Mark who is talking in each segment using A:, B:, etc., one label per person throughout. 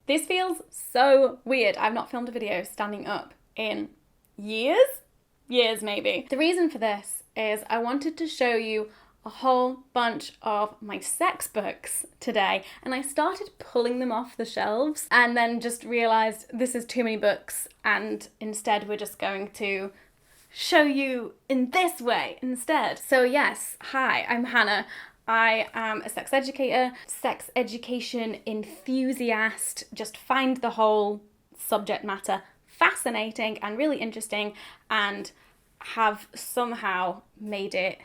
A: This feels so weird. I've not filmed a video standing up in years maybe. The reason for this is I wanted to show you a whole bunch of my sex books today, and I started pulling them off the shelves and then just realized this is too many books, and instead we're just going to show you in this way instead. So yes, hi, I'm Hannah. I am a sex educator, sex education enthusiast, just find the whole subject matter fascinating and really interesting, and have somehow made it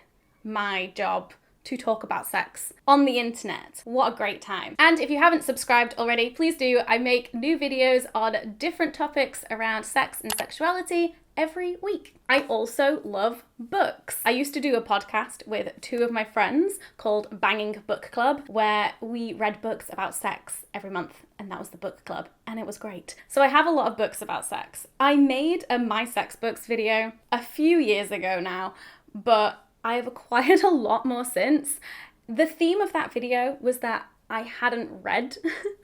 A: my job to talk about sex on the internet. What a great time. And if you haven't subscribed already, please do. I make new videos on different topics around sex and sexuality every week. I also love books. I used to do a podcast with two of my friends called Banging Book Club, where we read books about sex every month, and that was the book club, and it was great. So I have a lot of books about sex. I made a My Sex Books video a few years ago now, but I have acquired a lot more since. The theme of that video was that I hadn't read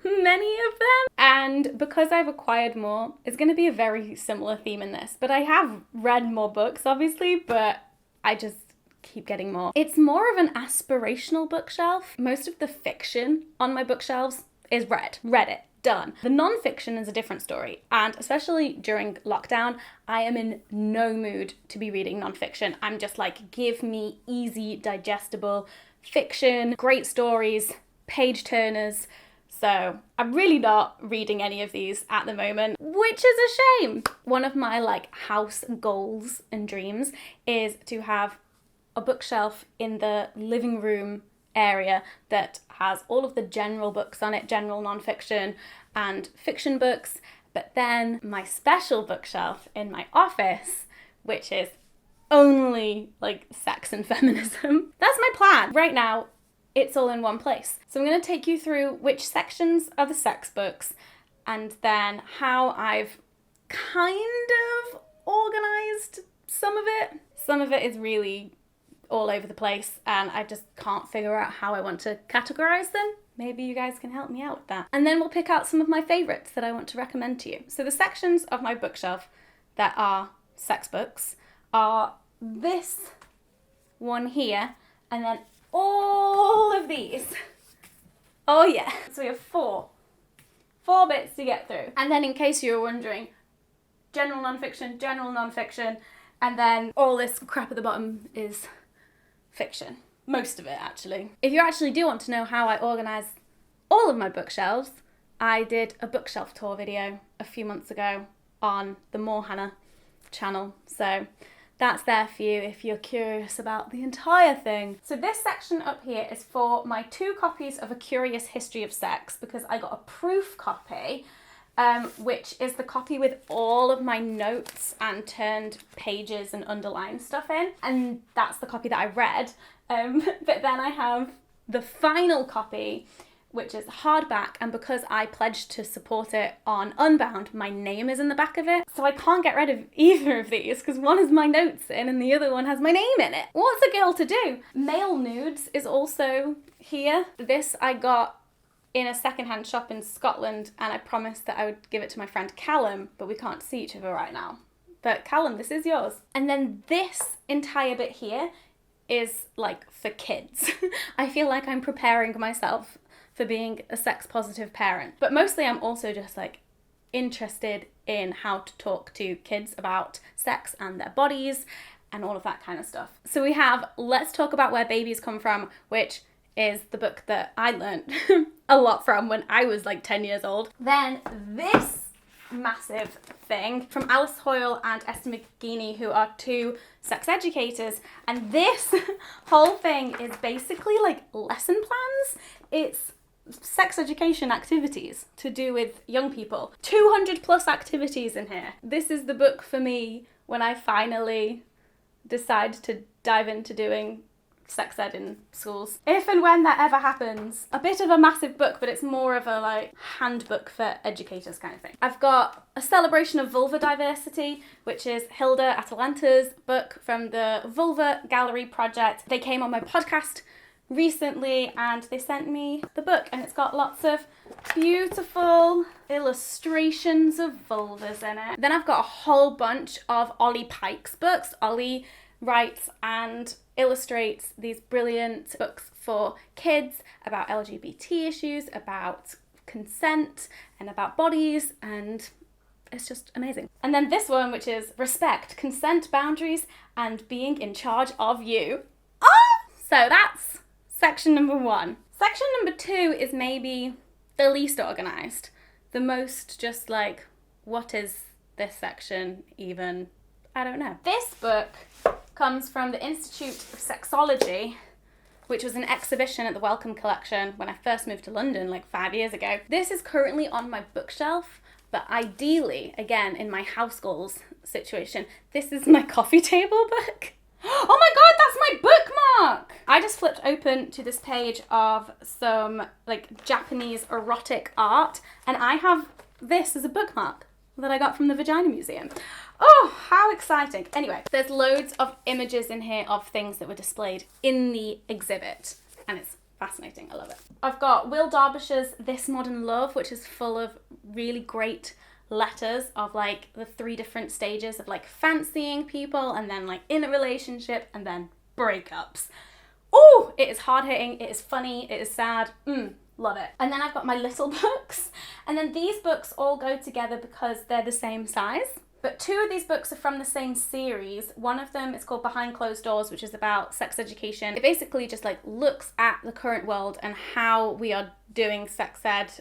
A: many of them, and because I've acquired more, it's going to be a very similar theme in this. But I have read more books, obviously, but I just keep getting more. It's more of an aspirational bookshelf. Most of the fiction on my bookshelves is read it. Done. The non-fiction is a different story, and especially during lockdown, I am in no mood to be reading non-fiction. I'm just like, give me easy, digestible fiction, great stories, page turners. So I'm really not reading any of these at the moment, which is a shame. One of my house goals and dreams is to have a bookshelf in the living room area that has all of the general books on it, general non-fiction and fiction books, but then my special bookshelf in my office, which is only sex and feminism. That's my plan. Right now, it's all in one place. So I'm going to take you through which sections are the sex books, and then how I've kind of organized some of it. Some of it is really all over the place, and I just can't figure out how I want to categorize them. Maybe you guys can help me out with that. And then we'll pick out some of my favorites that I want to recommend to you. So the sections of my bookshelf that are sex books are this one here, and then all of these. Oh yeah. So we have four bits to get through. And then in case you were wondering, general non-fiction, and then all this crap at the bottom is fiction. Most of it, actually. If you actually do want to know how I organise all of my bookshelves, I did a bookshelf tour video a few months ago on the More Hannah channel. So that's there for you if you're curious about the entire thing. So this section up here is for my 2 copies of A Curious History of Sex, because I got a proof copy, which is the copy with all of my notes and turned pages and underlined stuff in. And that's the copy that I read. But then I have the final copy, which is hardback, and because I pledged to support it on Unbound, my name is in the back of it. So I can't get rid of either of these, because one has my notes in and the other one has my name in it. What's a girl to do? Male nudes is also here. This I got in a secondhand shop in Scotland, and I promised that I would give it to my friend Callum, but we can't see each other right now. But Callum, this is yours. And then this entire bit here is for kids. I feel like I'm preparing myself for being a sex positive parent, but mostly I'm also just interested in how to talk to kids about sex and their bodies and all of that kind of stuff. So we have Let's Talk About Where Babies Come From, which is the book that I learned a lot from when I was 10 years old. Then this massive thing from Alice Hoyle and Esther McGeaney, who are 2 sex educators, and this whole thing is basically lesson plans. It's sex education activities to do with young people. 200 plus activities in here. This is the book for me when I finally decide to dive into doing sex ed in schools. If and when that ever happens. A bit of a massive book, but it's more of a handbook for educators kind of thing. I've got A Celebration of Vulva Diversity, which is Hilda Atalanta's book from the Vulva Gallery Project. They came on my podcast recently and they sent me the book, and it's got lots of beautiful illustrations of vulvas in it. Then I've got a whole bunch of Ollie Pike's books. Ollie writes and illustrates these brilliant books for kids about LGBT issues, about consent, and about bodies, and it's just amazing. And then this one, which is Respect, Consent, Boundaries, and Being in Charge of You. So that's section number 1. Section number 2 is maybe the least organised. The most just like, what is this section even? I don't know. This book comes from the Institute of Sexology, which was an exhibition at the Wellcome Collection when I first moved to London like 5 years ago. This is currently on my bookshelf, but ideally, again, in my house goals situation, this is my coffee table book. Oh my god, that's my bookmark! I just flipped open to this page of some like Japanese erotic art, and I have this as a bookmark that I got from the Vagina Museum. Oh, how exciting. Anyway, there's loads of images in here of things that were displayed in the exhibit, and it's fascinating. I love it. I've got Will Derbyshire's This Modern Love, which is full of really great letters of like the 3 different stages of like fancying people, and then like in a relationship, and then breakups. Oh, it is hard hitting, it is funny, it is sad. Love it. And then I've got my little books, and then these books all go together because they're the same size. But 2 of these books are from the same series. One of them is called Behind Closed Doors, which is about sex education. It basically just like looks at the current world and how we are doing sex ed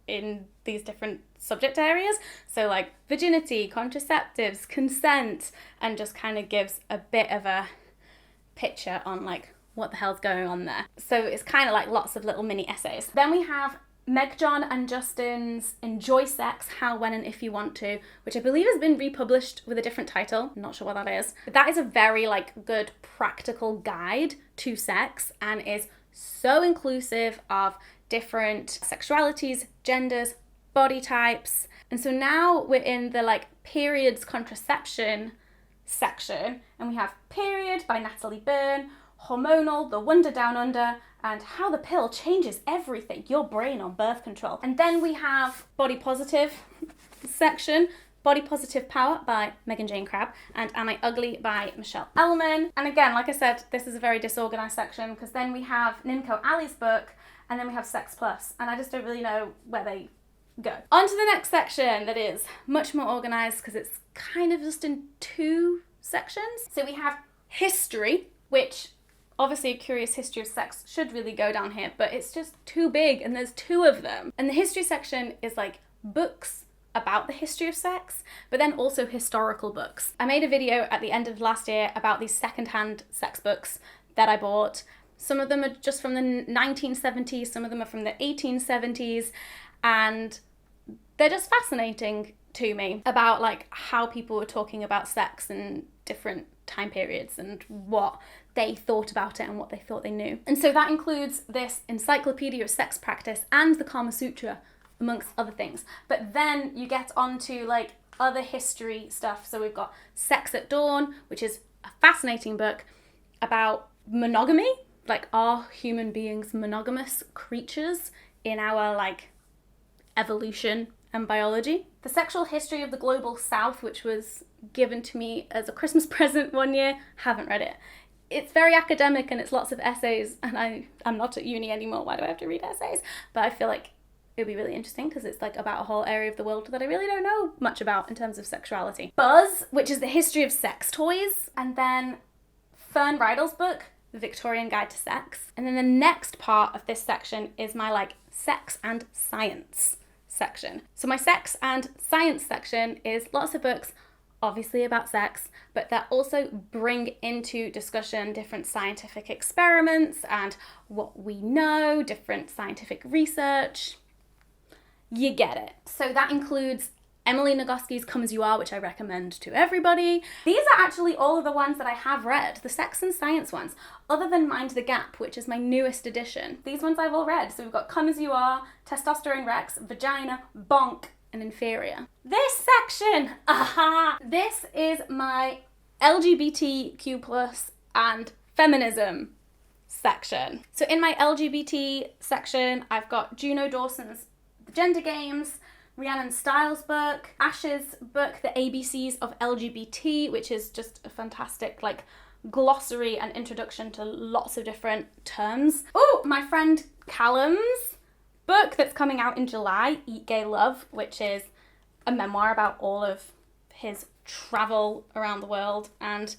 A: in these different subject areas. So like virginity, contraceptives, consent, and just kind of gives a bit of a picture on like what the hell's going on there. So it's kind of like lots of little mini essays. Then we have Meg John and Justin's Enjoy Sex, How, When and If You Want To, which I believe has been republished with a different title. I'm not sure what that is. But that is a very like good practical guide to sex and is so inclusive of different sexualities, genders, body types. And so now we're in the like periods contraception section, and we have Period by Natalie Byrne, Hormonal, The Wonder Down Under, and How the Pill Changes Everything, Your Brain on Birth Control. And then we have Body Positive section, Body Positive Power by Megan Jane Crabb, and Am I Ugly by Michelle Ellman. And again, like I said, this is a very disorganized section because then we have Nimco Ali's book, and then we have Sex Plus, and I just don't really know where they go. On to the next section that is much more organized because it's kind of just in 2 sections. So we have History, which obviously a curious history of sex should really go down here, but it's just too big and there's 2 of them. And the history section is like books about the history of sex, but then also historical books. I made a video at the end of last year about these secondhand sex books that I bought. Some of them are just from the 1970s, some of them are from the 1870s, and they're just fascinating to me about like how people were talking about sex in different time periods and what they thought about it and what they thought they knew. And so that includes this Encyclopedia of Sex Practice and the Kama Sutra, amongst other things. But then you get onto like other history stuff. So we've got Sex at Dawn, which is a fascinating book about monogamy. Like, are human beings monogamous creatures in our like evolution and biology? The Sexual History of the Global South, which was given to me as a Christmas present one year, haven't read it. It's very academic and it's lots of essays, and I'm not at uni anymore, why do I have to read essays? But I feel like it would be really interesting because it's like about a whole area of the world that I really don't know much about in terms of sexuality. Buzz, which is the history of sex toys, and then Fern Rydell's book, The Victorian Guide to Sex. And then the next part of this section is my like sex and science section. So my sex and science section is lots of books obviously about sex, but that also bring into discussion different scientific experiments and what we know, different scientific research. You get it. So that includes Emily Nagoski's Come As You Are, which I recommend to everybody. These are actually all of the ones that I have read, the sex and science ones, other than Mind the Gap, which is my newest edition. These ones I've all read. So we've got Come As You Are, Testosterone Rex, Vagina, Bonk, and Inferior. This section, this is my LGBTQ plus and feminism section. So in my LGBT section, I've got Juno Dawson's The Gender Games, Rhiannon Stiles' book, Ash's book, The ABCs of LGBT, which is just a fantastic like glossary and introduction to lots of different terms. Oh, my friend Callum's book that's coming out in July, Eat Gay Love, which is a memoir about all of his travel around the world and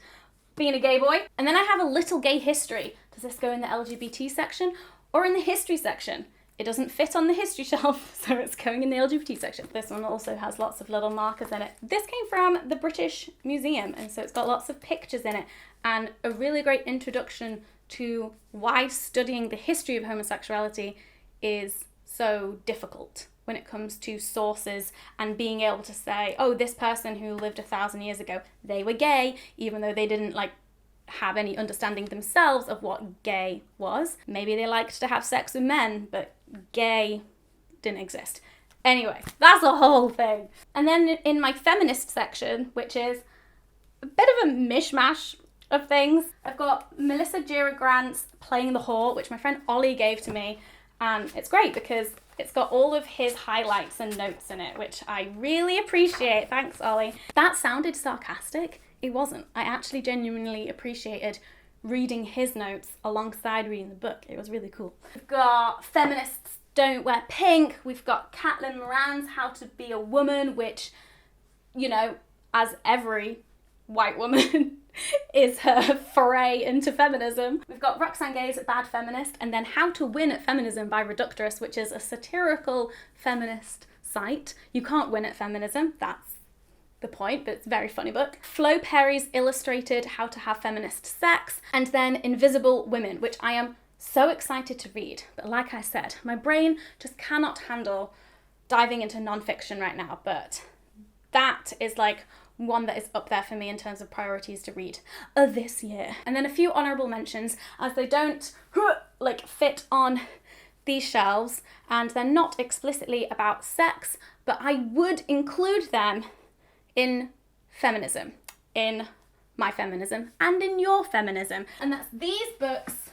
A: being a gay boy. And then I have a little gay history. Does this go in the LGBT section or in the history section? It doesn't fit on the history shelf, so it's going in the LGBT section. This one also has lots of little markers in it. This came from the British Museum, and so it's got lots of pictures in it and a really great introduction to why studying the history of homosexuality is so difficult when it comes to sources and being able to say, oh, this person who lived 1,000 years ago, they were gay, even though they didn't like have any understanding themselves of what gay was. Maybe they liked to have sex with men, but gay didn't exist. Anyway, that's a whole thing. And then in my feminist section, which is a bit of a mishmash of things, I've got Melissa Gira Grant's Playing the Whore, which my friend Ollie gave to me. And it's great because it's got all of his highlights and notes in it, which I really appreciate. Thanks, Ollie. That sounded sarcastic. It wasn't. I actually genuinely appreciated reading his notes alongside reading the book. It was really cool. We've got Feminists Don't Wear Pink. We've got Caitlin Moran's How to Be a Woman, which, you know, as every white woman is her foray into feminism. We've got Roxane Gay's Bad Feminist, and then How to Win at Feminism by Reductress, which is a satirical feminist site. You can't win at feminism, that's the point, but it's a very funny book. Flo Perry's illustrated How to Have Feminist Sex, and then Invisible Women, which I am so excited to read. But like I said, my brain just cannot handle diving into nonfiction right now, but that is like one that is up there for me in terms of priorities to read this year. And then a few honourable mentions, as they don't like fit on these shelves and they're not explicitly about sex, but I would include them in feminism, in my feminism, and in your feminism. And that's these books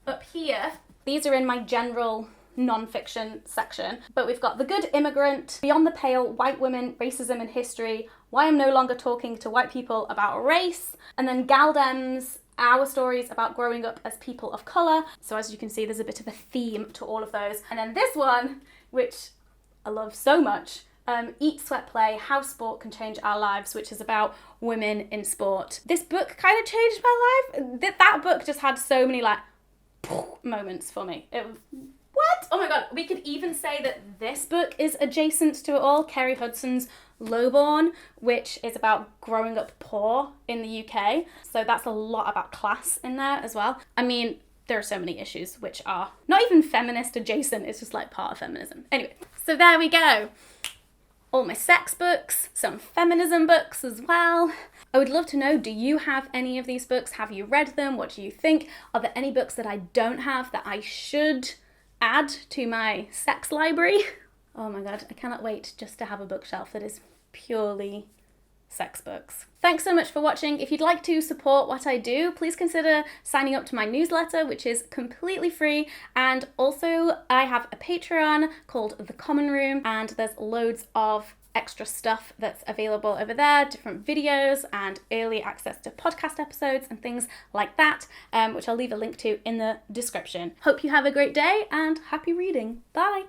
A: up here. These are in my general non-fiction section, but we've got The Good Immigrant, Beyond the Pale, White Women, Racism and History, Why I'm No Longer Talking to White People About Race, and then Galdem's Our Stories About Growing Up as People of Colour. So as you can see, there's a bit of a theme to all of those. And then this one, which I love so much, Eat, Sweat, Play, How Sport Can Change Our Lives, which is about women in sport. This book kind of changed my life. That book just had so many like moments for me. It was, what? Oh my god, we could even say that this book is adjacent to it all. Kerry Hudson's Lowborn, which is about growing up poor in the UK. So that's a lot about class in there as well. I mean, there are so many issues which are not even feminist adjacent, it's just like part of feminism. Anyway, so there we go. All my sex books, some feminism books as well. I would love to know, do you have any of these books? Have you read them? What do you think? Are there any books that I don't have that I should add to my sex library? Oh my god, I cannot wait just to have a bookshelf that is purely sex books. Thanks so much for watching. If you'd like to support what I do, please consider signing up to my newsletter, which is completely free. And also I have a Patreon called The Common Room, and there's loads of extra stuff that's available over there, different videos and early access to podcast episodes and things like that, which I'll leave a link to in the description. Hope you have a great day and happy reading. Bye!